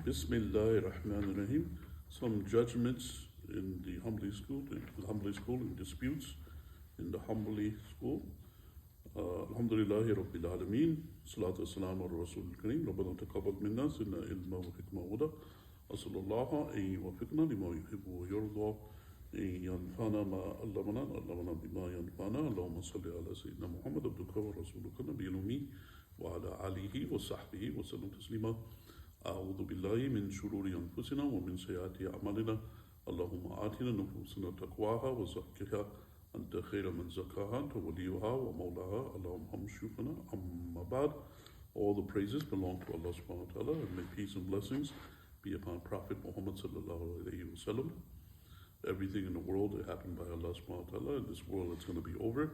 Bismillah ar-Rahman ar-Rahim. Some judgments in the Hanbali school, in disputes in the Hanbali school. Alhamdulillahi Rabbil Alameen. Salatu wassalamu ala Rasul al-Kareem. Rabbana taqabbal minna sinna ilma wa hikma wa huda. As'alullaha an yuwaffiqna lima yuhibbu wa yarda. أن ينفعنا ما علمنا بما ينفعنا اللهم صل على سيدنا محمد عبدك ورسولك النبي الأمي وعلى آله وصحبه وسلم تسليما. أعوذ بالله من شرور أنفسنا ومن سيئات أعمالنا. اللهم آتنا نفوسنا تقواها وزكها أنت خير من زكاها أنت وليها ومولاها اللهم امشفنا أما بعد. All the praises belong to Allah subhanahu wa ta'ala, and may peace and blessings be upon Prophet Muhammad sallallahu alayhi wa sallam. Everything in the world that happened by Allah subhanahu wa ta'ala. In this world it's going to be over,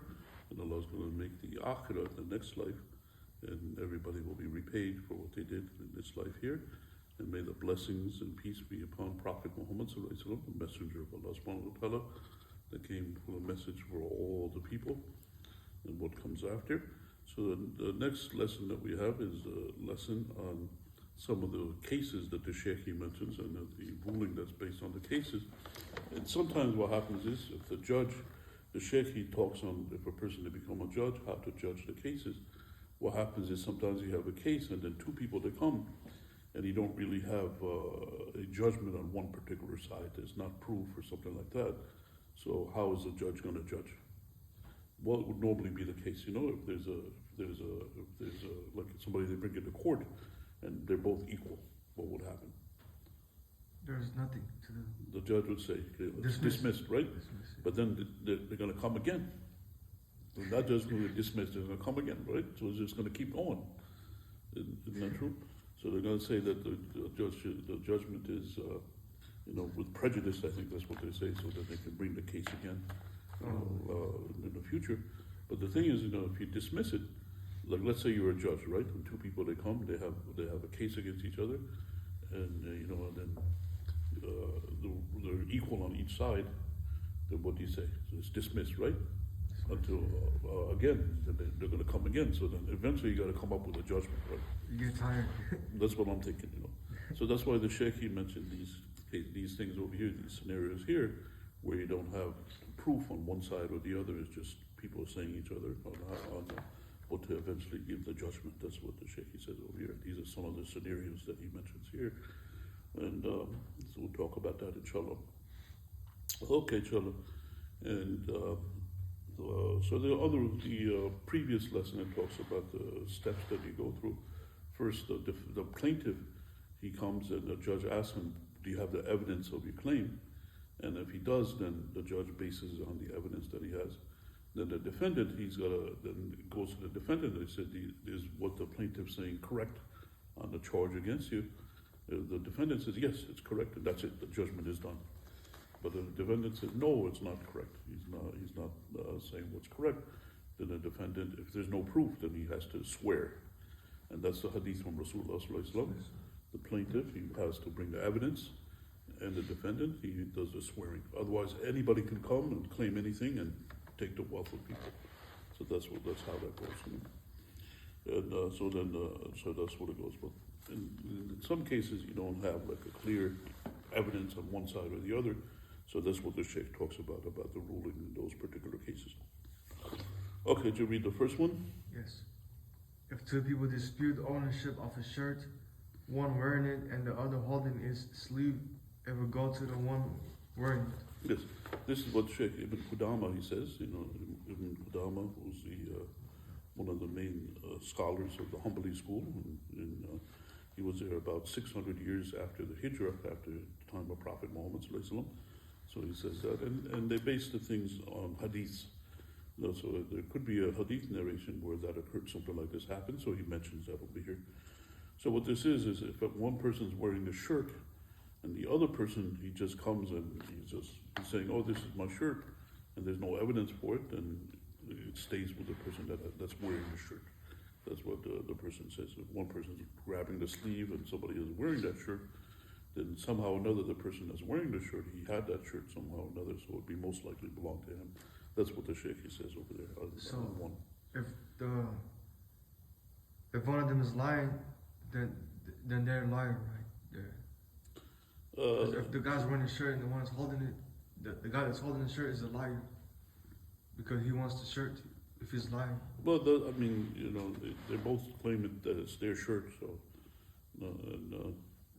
and Allah is going to make the akhirah, the next life, and everybody will be repaid for what they did in this life here. And may the blessings and peace be upon Prophet Muhammad sallallahu alaihi wasallam, the messenger of Allah subhanahu wa ta'ala, that came with a message for all the people and what comes after. So the next lesson that we have is a lesson on some of the cases that the Sheikh mentions, and the ruling that's based on the cases. And sometimes what happens is, if the Sheikh talks on if a person to become a judge, how to judge the cases. What happens is sometimes you have a case and then two people that come, and you don't really have a judgment on one particular side. There's not proof or something like that. So how is the judge going to judge? What would normally be the case? If there's like somebody they bring into court, and they're both equal, what would happen? There's nothing to do. The judge would say, okay, dismissed, right? Dismissed. But then they're going to come again. They're not just going to be dismissed, they're going to come again, right? So it's just going to keep going. Isn't that true? So they're going to say that the judgment is, with prejudice, I think that's what they say, so that they can bring the case again in the future. But the thing is, if you dismiss it, like let's say you're a judge, right? And two people they come, they have a case against each other, and then they're equal on each side. Then what do you say? So it's dismissed, right? Until again, they're going to come again. So then eventually you got to come up with a judgment, right? You get tired. That's what I'm thinking, So that's why the Sheikh mentioned these things over here, these scenarios here, where you don't have proof on one side or the other. It's just people saying each other on what to eventually give the judgment. That's what the Sheikh says over here. These are some of the scenarios that he mentions here, and so we'll talk about that inshallah. Okay, inshallah. And so the previous lesson it talks about the steps that you go through. First, the plaintiff, he comes and the judge asks him, do you have the evidence of your claim? And if he does, then the judge bases it on the evidence that he has. Then the defendant, then goes to the defendant and he said, is what the plaintiff's saying correct on the charge against you? The defendant says, yes, it's correct, and that's it, the judgment is done. But the defendant says, no, it's not correct. He's not saying what's correct. Then the defendant, if there's no proof, then he has to swear. And that's the hadith from Rasulullah sallallahu alaihi wasallam. The plaintiff, he has to bring the evidence, and the defendant, he does the swearing. Otherwise, anybody can come and claim anything and take the wealth of people. So that's how that goes. And so that's what it goes. But in some cases, you don't have like a clear evidence on one side or the other. So that's what the Sheikh talks about the ruling in those particular cases. Okay, did you read the first one? Yes. If two people dispute ownership of a shirt, one wearing it and the other holding its sleeve, it will go to the one wearing it. Yes, this is what Sheikh Ibn Qudamah, he says. Ibn Qudamah was one of the main scholars of the Hanbali school. He was there about 600 years after the Hijrah, after the time of Prophet Muhammad sallallahu alaihi wasallam. So he says that, and they base the things on hadiths. So there could be a hadith narration where that occurred, something like this happened. So he mentions that over here. So what this is if one person's wearing a shirt, and the other person, he just comes and he's saying, oh, this is my shirt, and there's no evidence for it, then it stays with the person that's wearing the shirt. That's what the person says. If one person's grabbing the sleeve and somebody is wearing that shirt, then somehow or another the person that's wearing the shirt, he had that shirt somehow or another, so it would be most likely belong to him. That's what the Sheikh says over there. So if one of them is lying, then they're lying, right? If the guy's wearing the shirt and the one that's holding it, the guy that's holding the shirt is a liar because he wants the shirt. If he's lying, Well, I mean, you know, they're both claiming that it's their shirt, so.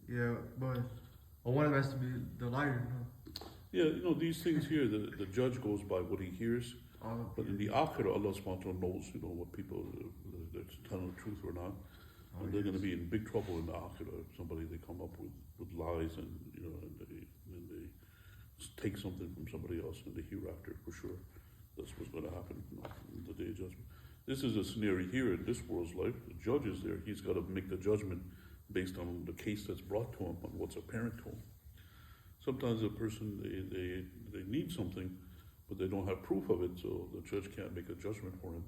yeah, but one of them has to be the liar. Yeah, you know, these things here, the judge goes by what he hears, but in the akhirah, Allah subhanahu wa ta'ala knows, you know, what people, they're telling the truth or not. And they're going to be in big trouble in the akhirah if somebody, they come up with lies and, you know, and they take something from somebody else in the hereafter, for sure. That's what's going to happen, you know, in the day of judgment. This is a scenario here in this world's life. The judge is there. He's got to make the judgment based on the case that's brought to him, on what's apparent to him. Sometimes a person, they need something, but they don't have proof of it, so the judge can't make a judgment for him.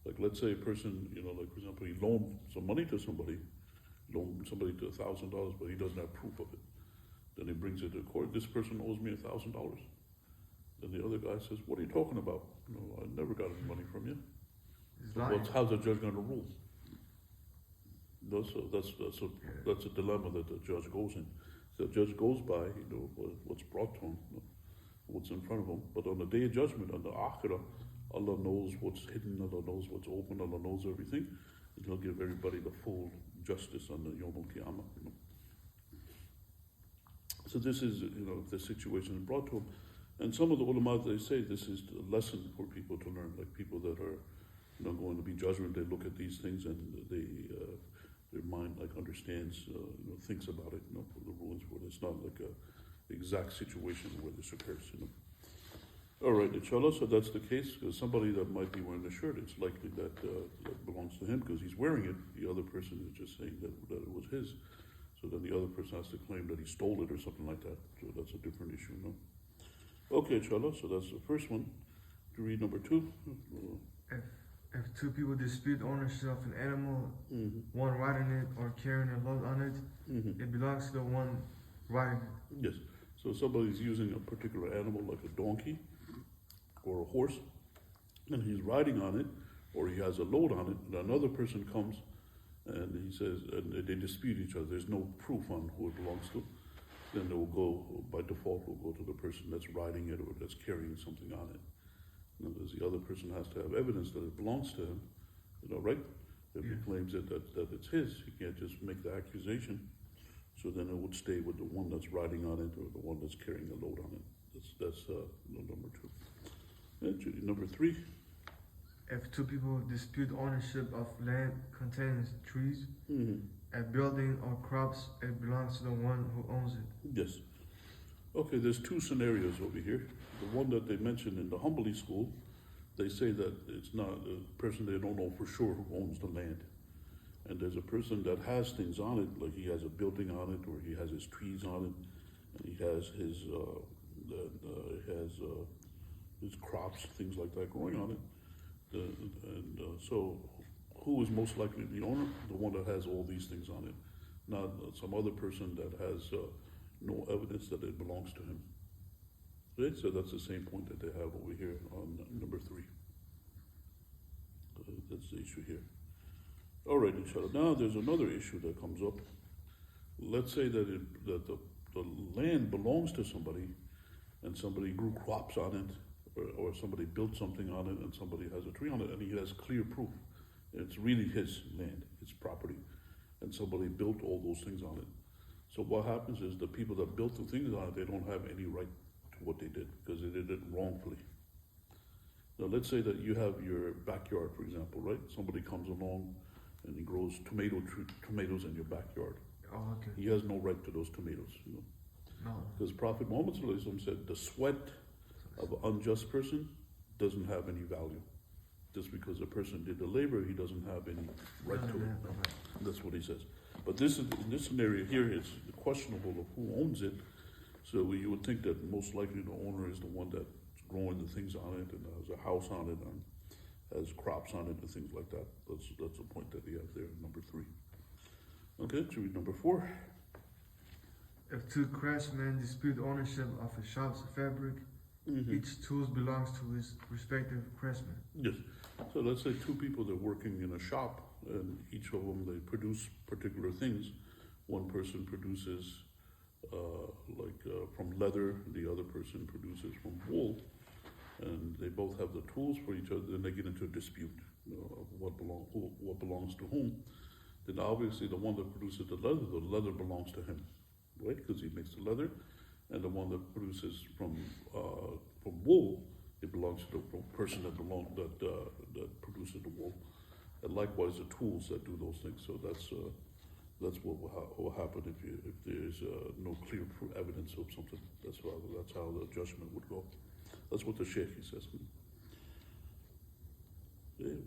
Like, let's say a person, you know, like, for example, he loaned some money to somebody, loaned somebody to $1,000, but he doesn't have proof of it. Then he brings it to court. This person owes me $1,000. Then the other guy says, "What are you talking about? No, I never got any money from you." How's the judge going to rule? No, so that's a dilemma that the judge goes in. The judge goes by, you know, what's brought to him, you know, what's in front of him. But on the day of judgment, on the akhirah, Allah knows what's hidden, Allah knows what's open, Allah knows everything, and He'll give everybody the full justice on the Yawm al-Qiyamah. You know. So this is, you know, the situation brought to him. And some of the ulama, they say this is a lesson for people to learn, like people that are, you know, going to be judgment, they look at these things and their mind like understands, you know, thinks about it, you know, for the rulings for it. It's not like a exact situation where this occurs, you know. All right, inshallah, so that's the case, because somebody that might be wearing a shirt, it's likely that that belongs to him because he's wearing it. The other person is just saying that it was his. So then the other person has to claim that he stole it or something like that. So that's a different issue, no? Okay, inshallah, so that's the first one. To read number 2. If two people dispute ownership of an animal, one riding it or carrying a load on it, it belongs to the one riding it. Yes. So somebody's using a particular animal like a donkey or a horse, and he's riding on it, or he has a load on it, and another person comes and he says, and they dispute each other. There's no proof on who it belongs to. Then they will go, by default, will go to the person that's riding it or that's carrying something on it. Because the other person has to have evidence that it belongs to him, you know, right? If he claims that it's his, he can't just make the accusation. So then it would stay with the one that's riding on it or the one that's carrying a load on it. That's number 2. And number 3. If two people dispute ownership of land containing trees, a building or crops, it belongs to the one who owns it. Yes. Okay, there's 2 scenarios over here. The one that they mentioned in the Hanbali school, they say that it's not a person they don't know for sure who owns the land. And there's a person that has things on it, like he has a building on it, or he has his trees on it, and he has his crops, things like that growing on it. So who is most likely the owner? The one that has all these things on it, not some other person that has no evidence that it belongs to him. Right? So that's the same point that they have over here on number 3. That's the issue here. All right, inshallah. Now there's another issue that comes up. Let's say that the land belongs to somebody, and somebody grew crops on it, or somebody built something on it, and somebody has a tree on it, and he has clear proof. It's really his land, his property, and somebody built all those things on it. So what happens is the people that built the things on it, they don't have any right to what they did because they did it wrongfully. Now let's say that you have your backyard, for example, right? Somebody comes along and he grows tomatoes in your backyard. Oh, okay. He has no right to those tomatoes, you know. No. Because Prophet Muhammad said the sweat of an unjust person doesn't have any value. Just because a person did the labor, he doesn't have any right to it. No. That's what he says. But in this scenario here, it's questionable of who owns it. So you would think that most likely the owner is the one that's growing the things on it and has a house on it and has crops on it and things like that. That's the point that they have there, number 3. Okay, to read number 4. If two craftsmen dispute ownership of a shop's fabric, each tool belongs to his respective craftsman. Yes. So let's say 2 people, they're working in a shop, and each of them, they produce particular things. One person produces from leather, the other person produces from wool, and they both have the tools for each other, then they get into a dispute, of what belongs to whom. Then obviously the one that produces the leather belongs to him, right? Because he makes the leather, and the one that produces from wool, it belongs to the person that produces the wool, and likewise the tools that do those things. So that's what will happen if there's no clear evidence of something. That's how the judgment would go. That's what the Sheikh says.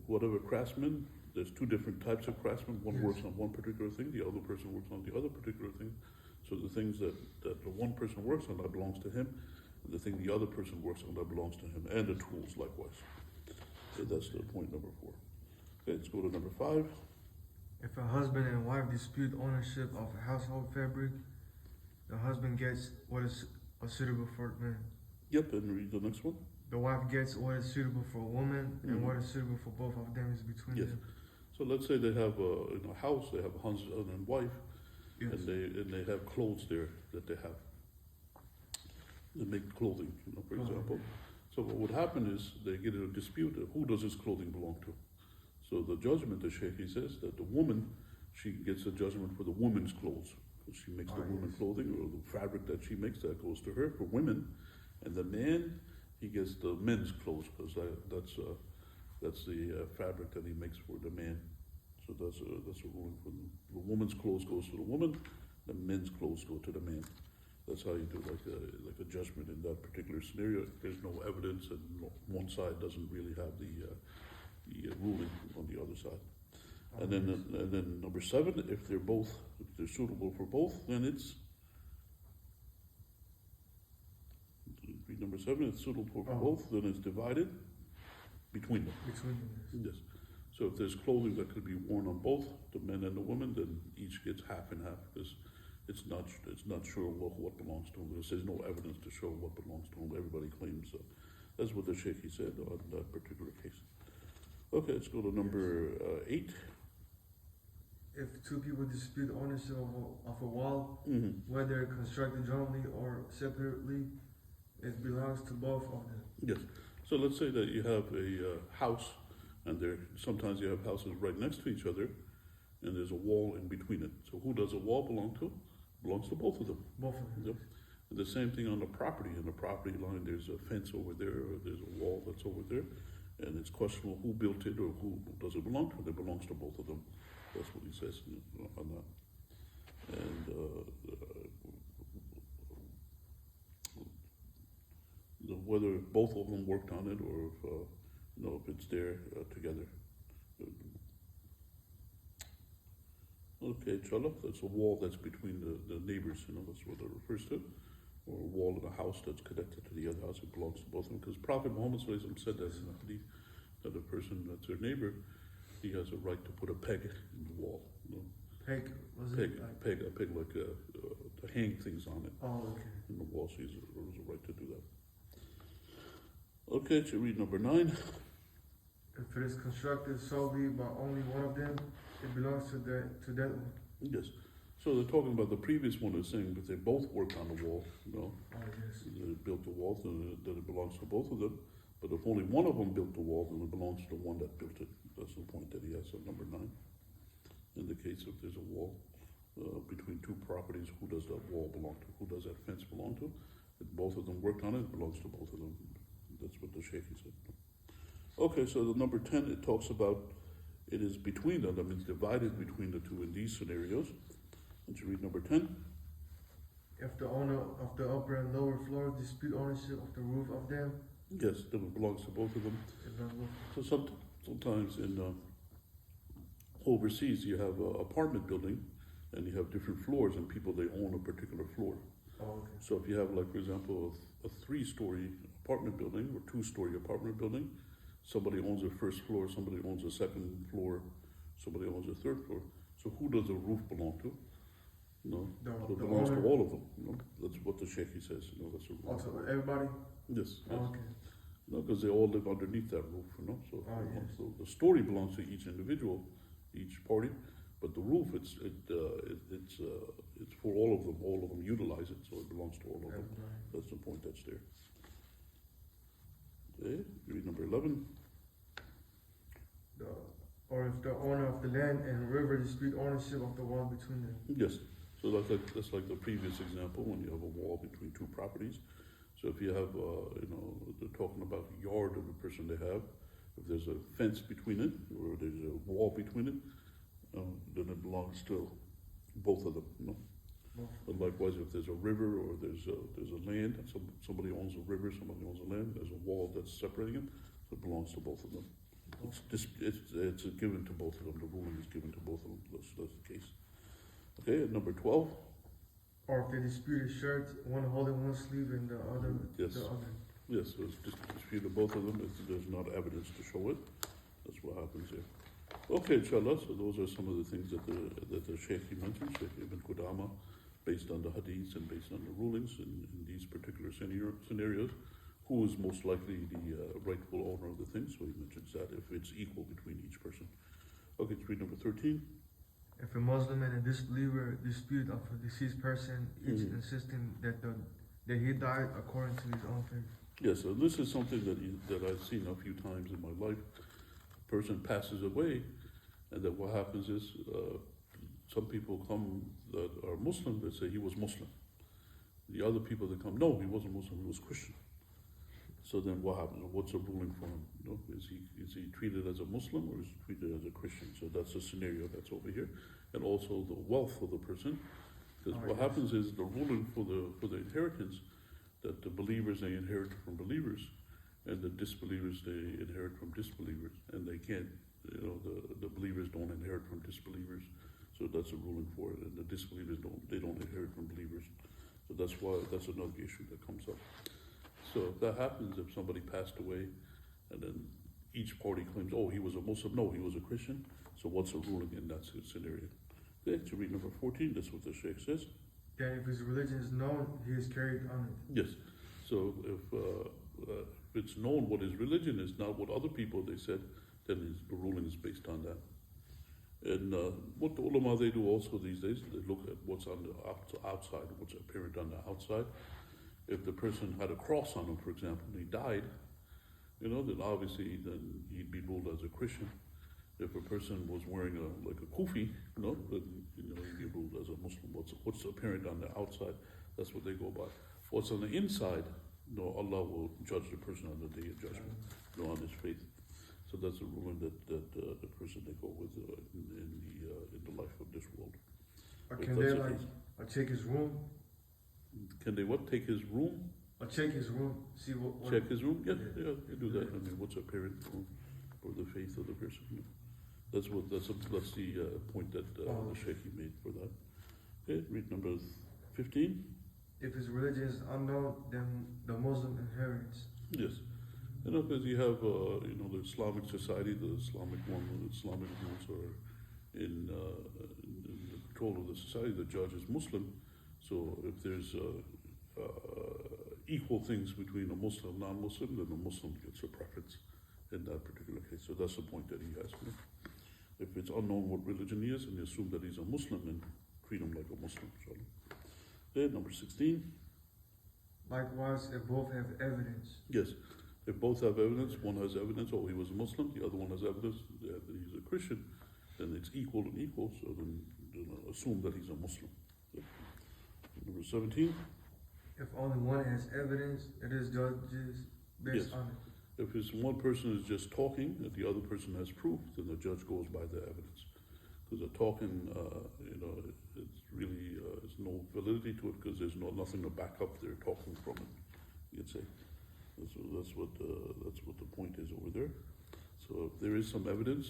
Whatever craftsman, there's two different types of craftsmen. One works on one particular thing, the other person works on the other particular thing. So the things that the one person works on, that belongs to him, and the thing the other person works on, that belongs to him, and the tools likewise. So that's the point number 4. Okay, let's go to number 5. If a husband and wife dispute ownership of a household fabric, the husband gets what is suitable for the man. Yep, and read the next one. The wife gets what is suitable for a woman, and what is suitable for both of them is between them. So let's say they have in a house, they have a husband and wife, and they have clothes there that they have. They make clothing, for example. So what would happen is they get in a dispute of who does this clothing belong to. So the judgment, the Sheikh says that the woman, she gets a judgment for the woman's clothes. She makes the woman clothing, or the fabric that she makes, that goes to her for women. And the man, he gets the men's clothes, because that's the fabric that he makes for the man. So that's a ruling for them. The woman's clothes goes to the woman, the men's clothes go to the man. That's how you do like a judgment in that particular scenario. There's no evidence, and one side doesn't really have the ruling on the other side. And then number 7, if they're suitable for both, then it's number 7. It's suitable for both, then it's divided between them. Yes. So if there's clothing that could be worn on both the men and the women, then each gets half and half, because it's not sure what belongs to them. There's no evidence to show what belongs to them. Everybody claims that's what the Sheikh said on that particular case. Okay, let's go to number 8. If two people dispute ownership of a wall, whether constructed jointly or separately, it belongs to both of them. Yes. So let's say that you have a house, and sometimes you have houses right next to each other, and there's a wall in between it. So who does the wall belong to? It belongs to both of them. Both of them. Yep. And the same thing on the property. In the property line, there's a fence over there, or there's a wall that's over there, and it's questionable who built it or who does it belong to. It belongs to both of them. That's what he says on that. And whether both of them worked on it, or if it's there together. Okay, challah, that's a wall that's between the neighbors, that's what that refers to. Or a wall in a house that's connected to the other house, it belongs to both of them. Because Prophet Muhammad said that in the hadith, that a person that's their neighbor, he has a right to put a peg in the wall. Peg? A peg like to hang things on it. Oh, okay. In the wall, so he has a right to do that. Okay, to read number 9. If it is constructed solely by only one of them, it belongs to that one. Yes. So they're talking about the previous one is saying that they both worked on the wall, They built the wall, that it belongs to both of them. But if only one of them built the wall, then it belongs to the one that built it. That's the point that he has on number 9. Indicates if there's a wall between two properties, who does that wall belong to? Who does that fence belong to? If both of them worked on it, it belongs to both of them. That's what the Sheikh said. Okay, so the number 10, it talks about it is between them. That means divided between the two in these scenarios. Would you read number 10? If the owner of the upper and lower floor dispute ownership of the roof of them, yes, then it belongs to both of them. So sometimes in overseas you have an apartment building, and you have different floors, and people, they own a particular floor. Oh, okay. So if you have, like, for example, a 3-story apartment building or 2-story apartment building, somebody owns the first floor, somebody owns the second floor, somebody owns the third floor. So who does the roof belong to? So it belongs to all of them. That's what the Sheikh says. That's a roof. Also, everybody? Yes. Oh, okay. Because they all live underneath that roof. So the story belongs to each individual, each party, but the roof, it's for all of them utilize it, so it belongs to all of them. That's the point that's there. Okay, read number 11. Or if the owner of the land and river dispute ownership of the wall between them. Yes, so that's like the previous example when you have a wall between two properties. So if you have, they're talking about the yard of the person they have. If there's a fence between it or there's a wall between it, then it belongs to both of them. But likewise, if there's a river or there's a land, somebody owns a river, somebody owns a land, there's a wall that's separating it, so it belongs to both of them. It's given to both of them. The ruling is given to both of them. That's the case. Okay, number 12. Or if they dispute a shirt, one holding one sleeve and the other Yes. the other. Yes, so it's disputed both of them. There's not evidence to show it. That's what happens here. Okay, inshallah. So those are some of the things that the Sheikh mentioned, Sheikh Ibn Qudamah, based on the hadiths and based on the rulings in these particular scenarios. Who is most likely the rightful owner of the thing? So he mentions that if it's equal between each person. Okay, let's read number 13. If a Muslim and a disbeliever dispute of a deceased person, each insisting that he died according to his own faith. Yes, so this is something that I've seen a few times in my life. A person passes away, and then what happens is some people come that are Muslim, they say he was Muslim. The other people that come, no, he wasn't Muslim, he was Christian. So then what happens? What's the ruling for him? Is he treated as a Muslim or is he treated as a Christian? So that's the scenario that's over here. And also the wealth of the person. Because what happens is the ruling for the inheritance, that the believers, they inherit from believers, and the disbelievers, they inherit from disbelievers. And they can't, the believers don't inherit from disbelievers. So that's a ruling for it. And the disbelievers don't inherit from believers. So that's another issue that comes up. So if that happens, if somebody passed away, and then each party claims, oh, he was a Muslim, no, he was a Christian, so what's the ruling in that scenario? Okay, to read number 14, that's what the Sheikh says. That if his religion is known, he is carried on it. Yes, so if it's known what his religion is, not what other people they said, then the ruling is based on that. And what the ulama, they do also these days, they look at what's on the outside, what's apparent on the outside. If the person had a cross on him, for example, and he died, then obviously then he'd be ruled as a Christian. If a person was wearing a kufi, then he'd be ruled as a Muslim. What's apparent on the outside, that's what they go by. What's on the inside, Allah will judge the person on the day of judgment, on his faith. So that's a ruling that the person they go with in the life of this world. Or can they check his room? Can they what? Take his room? Or check his room, see what Check his room? Yeah, they do that. I mean, what's apparent for the faith of the person? That's the point that the Sheikh made for that. Okay, read number 15. If his religion is unknown, then the Muslim inherits. Yes, because you have the Islamic society, the Islamic rules are in the control of the society. The judge is Muslim. So if there's equal things between a Muslim and non-Muslim, then the Muslim gets a preference in that particular case. So that's the point that he has. If it's unknown what religion he is, and you assume that he's a Muslim, then treat him like a Muslim. Okay, number 16. Likewise, if both have evidence. Yes, if both have evidence, one has evidence, oh, he was a Muslim, the other one has evidence that he's a Christian, then it's equal and equal, so then assume that he's a Muslim. Okay. Number 17. If only one has evidence, it is judges based on it. If it's one person is just talking, if the other person has proof, then the judge goes by the evidence. Because the talking, it's really there's no validity to it because there's nothing to back up their talking from it. You'd say that's what the point is over there. So if there is some evidence,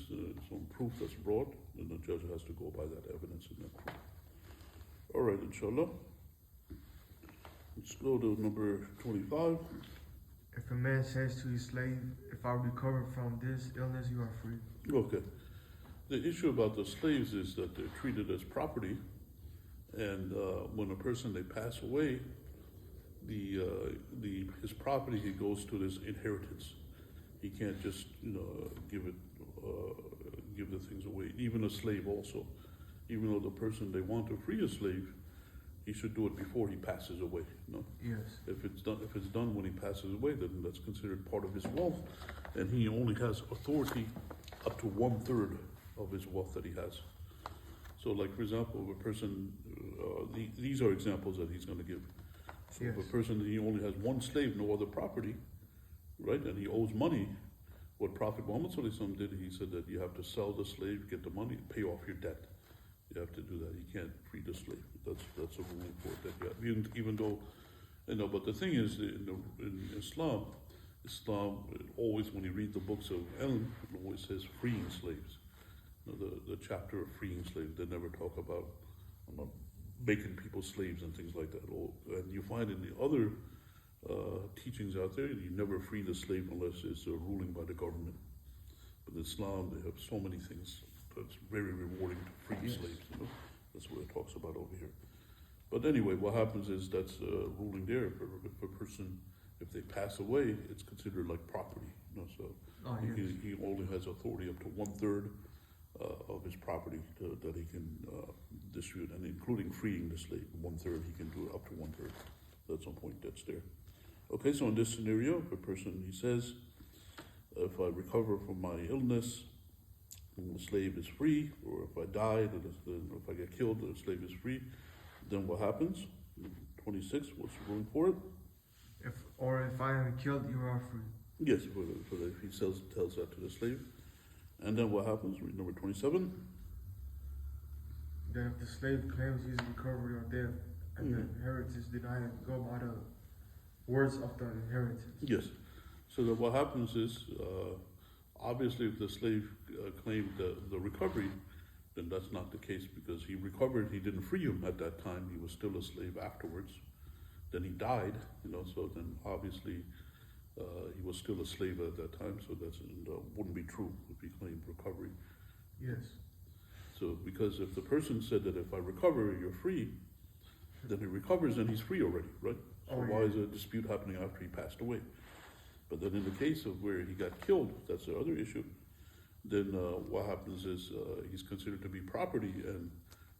some proof that's brought, then the judge has to go by that evidence and that proof. All right, inshallah. Let's go to number 25. If a man says to his slave, if I recover from this illness, you are free. Okay. The issue about the slaves is that they're treated as property, and when a person they pass away, his property he goes to this inheritance. He can't just give the things away. Even a slave also, even though the person they want to free a slave, he should do it before he passes away. No, Yes. if it's done when he passes away, then that's considered part of his wealth, and he only has authority up to 1/3 of his wealth that he has. So, like for example, if a person, these are examples that he's going to give. So, if Yes. a person he only has one slave, no other property, right, and he owes money, what Prophet Muhammad Sallallahu Alaihi Wasallam did, he said that you have to sell the slave, get the money, pay off your debt. You have to do that. You can't free the slave. That's a ruling for it. That you have, even though, but the thing is, in Islam, always, when you read the books of ilm, it always says freeing slaves. The chapter of freeing slaves, they never talk about making people slaves and things like that. And you find in the other teachings out there, you never free the slave unless it's a ruling by the government. But in Islam, they have so many things that's very rewarding to free Yes. slaves. That's what it talks about over here. But anyway, what happens is that's ruling there. If a person, if they pass away, it's considered like property. So Oh, yes. he only has authority up to 1/3 of his property that he can distribute, and including freeing the slave, 1/3 he can do it up to 1/3. That's some point that's there. Okay, so in this scenario, if a person, he says, if I recover from my illness, the slave is free, or if I die, if I get killed, the slave is free, then what happens? 26, what's the ruling for it? If I am killed, you are free. Yes, if he tells that to the slave. And then what happens? Read number 27. That if the slave claims his recovery or death, and the inheritance denied, go by the words of the inheritance. Yes. So that what happens is, obviously, if the slave claimed the recovery, then that's not the case, because he recovered. He didn't free him at that time. He was still a slave afterwards. Then he died. So then obviously he was still a slave at that time. So that wouldn't be true if he claimed recovery. Yes. So because if the person said that if I recover, you're free, then he recovers and he's free already, right? So Oh, why yeah. is a dispute happening after he passed away? But then in the case of where he got killed, that's the other issue, then what happens is he's considered to be property, and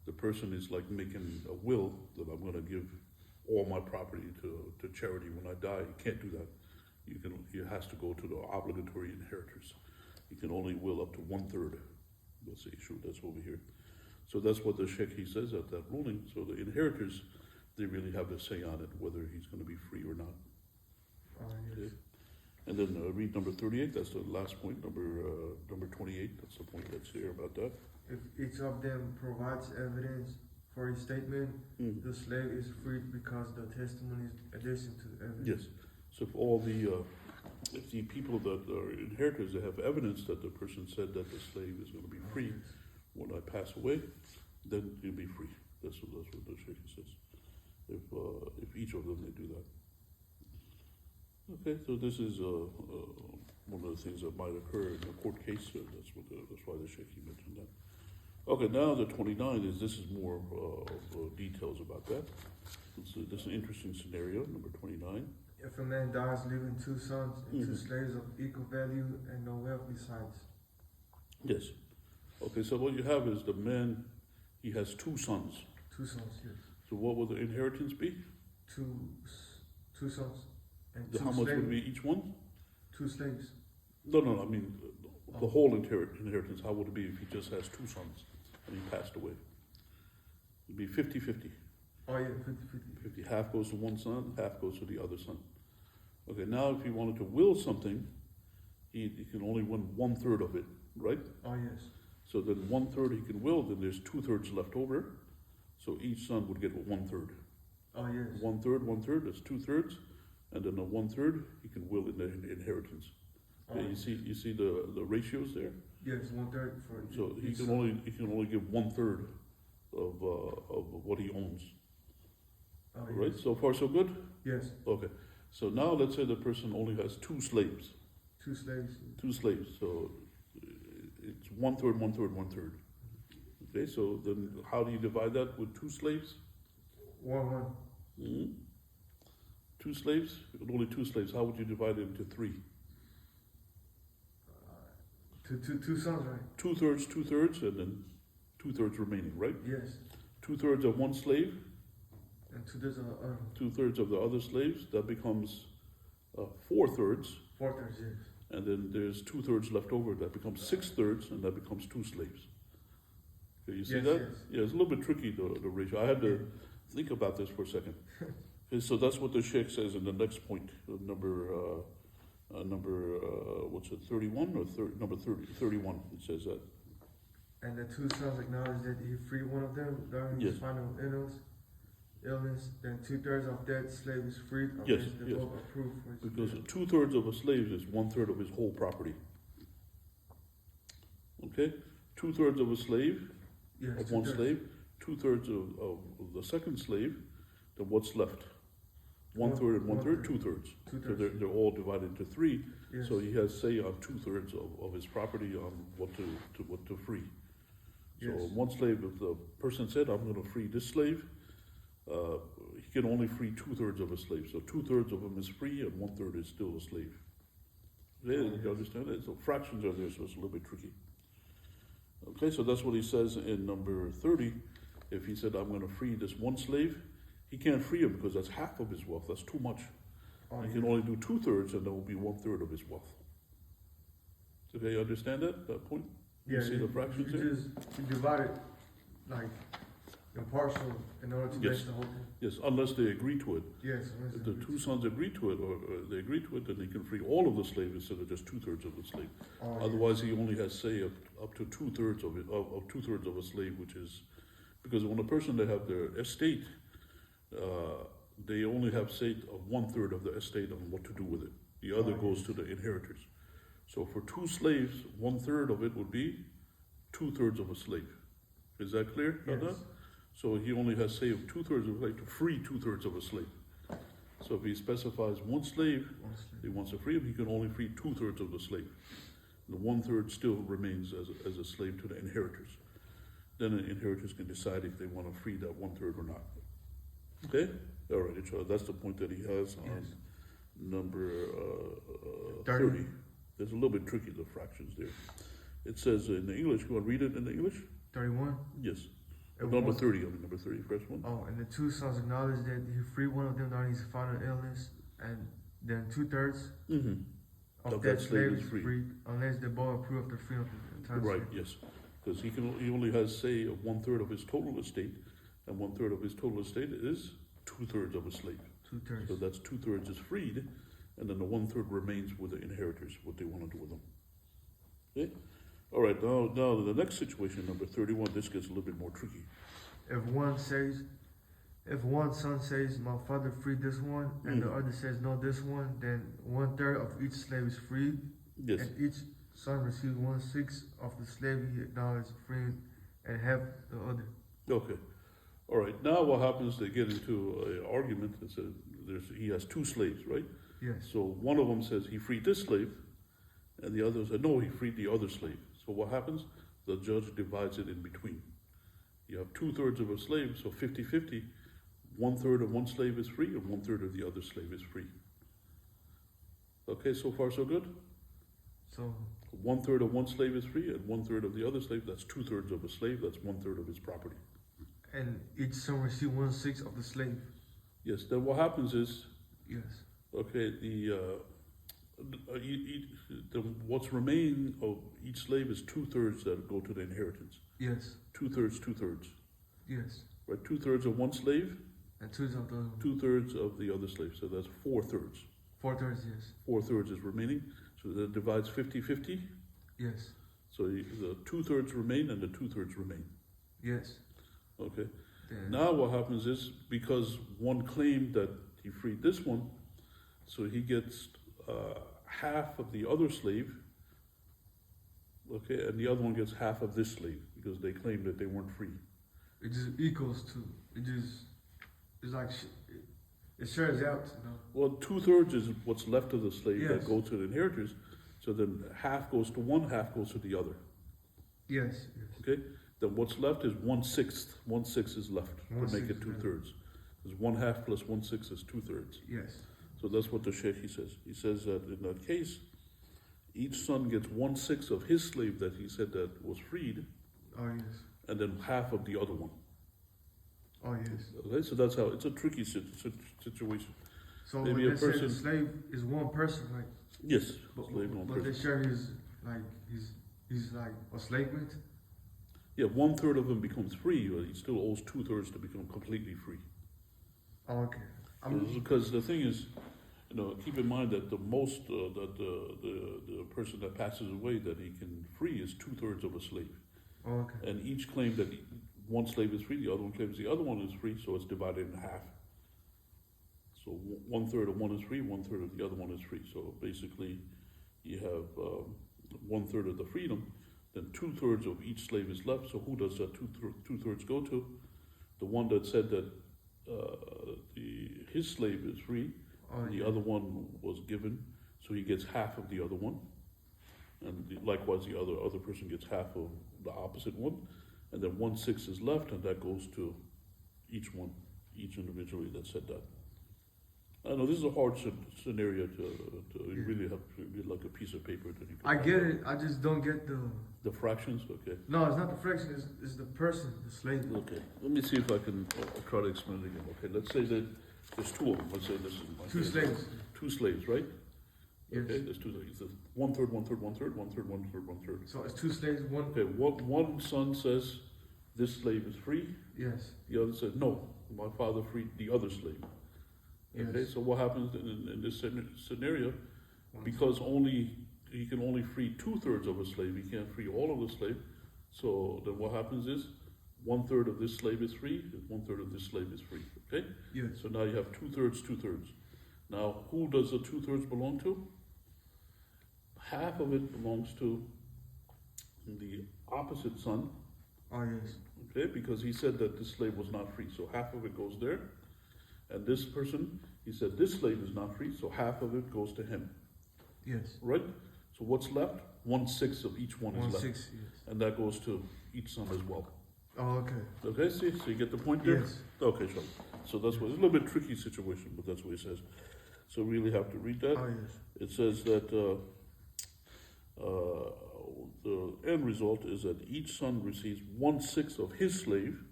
the person is like making a will that I'm going to give all my property to charity when I die. You can't do that. He has to go to the obligatory inheritors. You can only will up to 1/3. That's the issue. That's over here. So that's what the Sheikh, he says at that ruling. So the inheritors, they really have a say on it, whether he's going to be free or not. Oh, yes. Okay. And then read number 38. That's the last point. Number 28. That's the point that's here about that. If each of them provides evidence for his statement, the slave is freed because the testimony is addition to the evidence. Yes. So if the people that are inheritors, they have evidence that the person said that the slave is going to be free when I pass away, then you'll be free. That's what the Sheikh says. If each of them they do that. Okay, so this is one of the things that might occur in a court case. That's why the Sheikh mentioned that. Okay, now the 29 this is more of details about that. This is an interesting scenario, number 29. If a man dies leaving 2 sons and 2 slaves of equal value and no wealth besides. Yes. Okay, so what you have is the man, he has 2 sons. 2 sons, yes. So what will the inheritance be? 2 sons and 2 How much slaves. would be each one? 2 slaves. No, I mean the whole inheritance. How would it be if he just has 2 sons and he passed away? It'd be 50-50. Oh yeah, 50-50. 50. Half goes to one son, half goes to the other son. Okay, now if he wanted to will something, he can only win 1/3 of it, right? Oh yes. So then 1/3 he can will, then there's 2/3 left over. So each son would get 1/3. Oh yes. 1/3, that's 2/3, and then a 1/3 he can will in the inheritance. Oh, Okay, you see the ratios there. Yes, 1/3 for. So he each can son. only give 1/3 of what he owns. Oh, Right? yes. So far so good. Yes. Okay. So now let's say the person only has 2 slaves. 2 slaves. 2 slaves. So it's 1/3, 1/3, 1/3. Okay. So then how do you divide that with 2 slaves? 1-1. 2 slaves. Only 2 slaves. How would you divide it into 3? Two sons, right? 2/3, 2/3, and then 2/3 remaining. Right? Yes. 2/3 of 1 slave. And 2/3 of the other. 2/3 of the other slaves, that becomes 4/3. 4/3, yes. And then there's 2/3 left over, that becomes 6/3, and that becomes 2 slaves. Okay, you see Yes, that? yes. Yeah, it's a little bit tricky, the ratio. I had to think about this for a second. Okay, so that's what the Sheikh says in the next point, number, what's it, 31 or number 31, it says that. And the 2 sons acknowledged that he freed one of them during his Yes. final illness. Then 2/3 of that slave is freed. Yes, unless the yes. book approved, which- Because 2/3 of a slave is 1/3 of his whole property. Okay? 2/3 of a slave, Yes, of one 2/3. slave, 2/3 of the second slave, then what's left? 1/3 and 1/3, 2/3. So 2/3. they're all divided into 3. Yes. So he has say on 2/3 of his property on what to free. So Yes. one slave, if the person said, I'm going to free this slave, he can only free 2/3 of a slave. So 2/3 of him is free and 1/3 is still a slave. Yeah, you understand it? So fractions are there, so it's a little bit tricky. Okay, so that's what he says in number 30. If he said, I'm going to free this one slave, he can't free him because that's half of his wealth. That's too much. Oh, He yeah. can only do 2/3, and that will be 1/3 of his wealth. Okay, you understand that point? You see the fractions you there? You divide it like impartial in order to Yes. make the whole thing. Yes, unless they agree to it. Yes. If the 2 sons agree to it, or they agree to it, then he can free all of the slave instead of just 2/3 of the slave. Oh, yeah. Otherwise, he only has say up to 2/3 of it, of 2/3 of a slave, which is because when a person they have their estate, they only have say of 1/3 of the estate on what to do with it. The other Oh, goes yes. to the inheritors. So for 2 slaves, 1/3 of it would be 2/3 of a slave. Is that clear? Yes. Nada? So he only has say of 2/3 of a slave to free 2/3 of a slave. So if he specifies one slave, One slave. he wants to free him, he can only free 2/3 of the slave. The 1/3 still remains as a slave to the inheritors. Then the inheritors can decide if they want to free that 1/3 or not. Okay? All right, inshallah. That's the point that he has on Yes. number 30. 30. There's a little bit tricky, the fractions there. It says in the English, you want to read it in the English? 31. Yes. And Number one- 30, number 30, first one. Oh, and the 2 sons acknowledged that he freed one of them during his final illness, and then 2/3 Mm-hmm. of that slave is freed, unless they both approve of the freedom of the time. Right, yes. Because he only has say of 1/3 of his total estate, and 1/3 of his total estate is 2/3 of a slave. 2/3. So that's 2/3 is freed, and then the 1/3 remains with the inheritors, what they want to do with them. Okay? All right, now the next situation, number 31, this gets a little bit more tricky. If one son says, my father freed this one, and the other says, no, this one, then 1/3 of each slave is freed, Yes, and each son receives 1/6 of the slave he acknowledged freeing, and half the other. okay. All right, now what happens, they get into an argument that says he has 2 slaves, right? Yes. So one of them says he freed this slave, and the other said, no, he freed the other slave. So what happens? The judge divides it in between. You have 2/3 of a slave, so 50-50. 1/3 of one slave is free, and 1/3 of the other slave is free. Okay, so far so good? So 1/3 of one slave is free, and 1/3 of the other slave, that's 2/3 of a slave, that's 1/3 of his property. and each son receives 1/6 of the slave. Yes, then what happens is, Yes. okay, what's remaining of each slave is 2/3 that go to the inheritance. Yes. 2/3, 2/3. Yes. Right, 2/3 of one slave, And 2/3 of the other one. 2/3 of the other slave. So that's 4/3. 4/3, yes. 4/3 is remaining. So that divides 50-50. Yes. So the 2/3 remain and the 2/3 remain. Yes. Okay. Then, Now what happens is, because one claimed that he freed this one, so he gets half of the other slave, okay, and the other one gets half of this slave, because they claimed that they weren't free. it just equals to, it's like, it shares out, you know. Well, 2/3 is what's left of the slave that Yes. goes to the inheritors, so then half goes to one, half goes to the other, Yes. Yes. okay? Then what's left is 1/6. 1/6 is left to make 1/6 it is left. 2/3. Because 1/2 plus 1/6 is 2/3. Yes. So that's what the Sheikh he says. He says that in that case, each son gets 1/6 of his slave that he said that was freed, Oh, yes. and then half of the other one. Oh yes. Okay, so that's how it's a tricky situation. So Maybe when a they say person- the slave is one person, right? Yes, But, slave one but person. they share his he's like a enslavement. Yeah, 1/3 of him becomes free, but he still owes 2/3 to become completely free. Oh, okay. Because the thing is, keep in mind that the most that the person that passes away that he can free is 2/3 of a slave, Oh, okay. and each claim that one slave is free, the other one claims the other one is free, so it's divided in half. So 1/3 of one is free, 1/3 of the other one is free. So basically, you have 1/3 of the freedom, then 2/3 of each slave is left. So who does that 2/3 go to? The one that said that his slave is free, Oh, the yeah. other one was given, so he gets half of the other one, and likewise the other person gets half of the opposite one, and then 1/6 is left, and that goes to each one, each individually that said that. I know this is a hard scenario to you really have to get like a piece of paper that you can. I get it. I just don't get The fractions, okay. No, it's not the fraction. It's the person, the slave. Okay, let me see if I can try to explain it again. Okay, let's say that there's two of them. Let's say this is my Two slaves. Two slaves, right? Yes. Okay, there's two slaves. There's 1/3, 1/3, 1/3, 1/3, 1/3, 1/3. So it's two slaves. One. Okay, one son says this slave is free. Yes. The other says no, my father freed the other slave. Okay, Yes. so what happens in this scenario? Because he can only free 2/3 of a slave, he can't free all of the slave. So then what happens is 1/3 of this slave is free, 1/3 of this slave is free. Okay? Yes. So now you have 2/3, 2/3. Now who does the 2/3 belong to? Half of it belongs to the opposite son. Oh yes. Okay, because he said that this slave was not free, so half of it goes there. And this person, he said this slave is not free, so half of it goes to him. Yes. Right? So what's left? 1/6 of each one is left. 1/6. Yes. And that goes to each son as well. Oh, okay. Okay, see? So you get the point there? Yes. Okay, sure. So that's what, it's a little bit tricky situation, but that's what it says. So we really have to read that. Oh yes. It says that the end result is that each son receives 1/6 of his slave,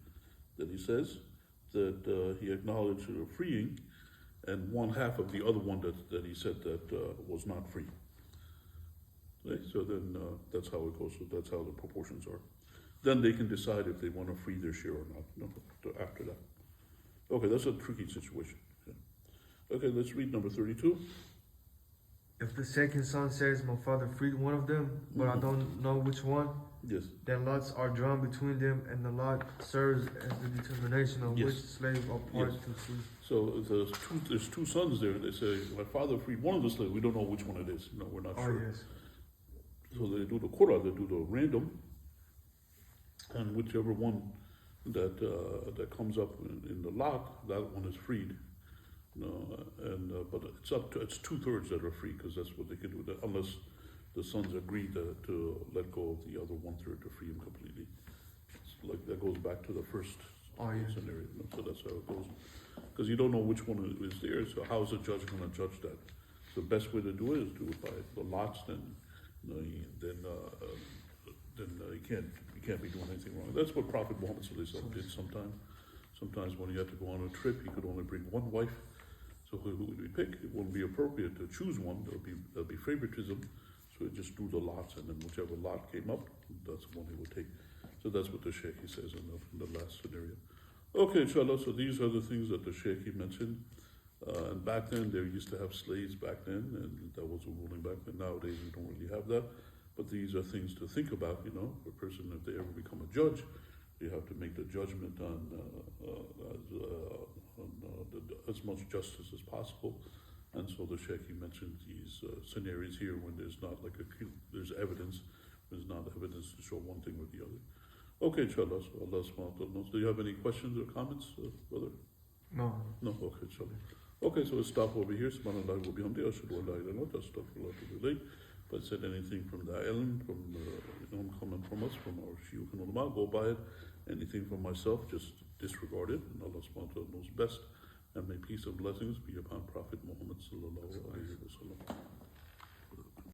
that he says, that he acknowledged freeing, and 1/2 of the other one that he said that was not free. Okay, so then that's how it goes. So that's how the proportions are. Then they can decide if they want to free their share or not. After that. Okay, that's a tricky situation. Okay, let's read number 32. If the second son says, "My father freed one of them, but I don't know which one," Yes. then lots are drawn between them, and the lot serves as the determination of Yes. which slave are part Yes. to free. So if there's two sons there. They say, "My father freed one of the slaves. We don't know which one it is. No, we're not Oh sure." yes. So they do the qura, they do the random, and whichever one that comes up in the lot, that one is freed. But it's 2/3 that are free, because that's what they can do. That unless the sons agree to let go of the other 1/3 to free him completely. It's like that goes back to the first scenario. So that's how it goes. Because you don't know which one is there. So how is the judge going to judge that? The best way to do it is do it by the lots. Then you can't be doing anything wrong. That's what Prophet Muhammad did sometimes. Sometimes when he had to go on a trip, he could only bring one wife. So who would he pick? It wouldn't be appropriate to choose one. There'll be favoritism. So he just do the lots, and then whichever lot came up, that's the one he would take. So that's what the Sheikh says in the last scenario. Okay, inshallah. So these are the things that the Sheikh mentioned. And back then, they used to have slaves back then, and that was a ruling back then. Nowadays, we don't really have that. But these are things to think about, a person, if they ever become a judge, you have to make the judgment on as much justice as possible. And so the Sheikh mentioned these scenarios here when there's not there's evidence, there's not evidence to show one thing or the other. Okay, inshallah. So Allah subhanahu wa ta'ala knows. Do you have any questions or comments, brother? No. No, okay, inshallah. Okay, so we'll stop over here. Subhanallah wa bihamdi, ashhadu an la ilaha illa anta, astaghfirullah wa atubu ilayh. If I said anything from the ilm, from coming from us, from our shuyukh and ulama, go by it. Anything from myself, just disregard it. And Allah subhanahu wa ta'ala knows best. And may peace and blessings be upon Prophet Muhammad sallallahu alayhi wa sallam.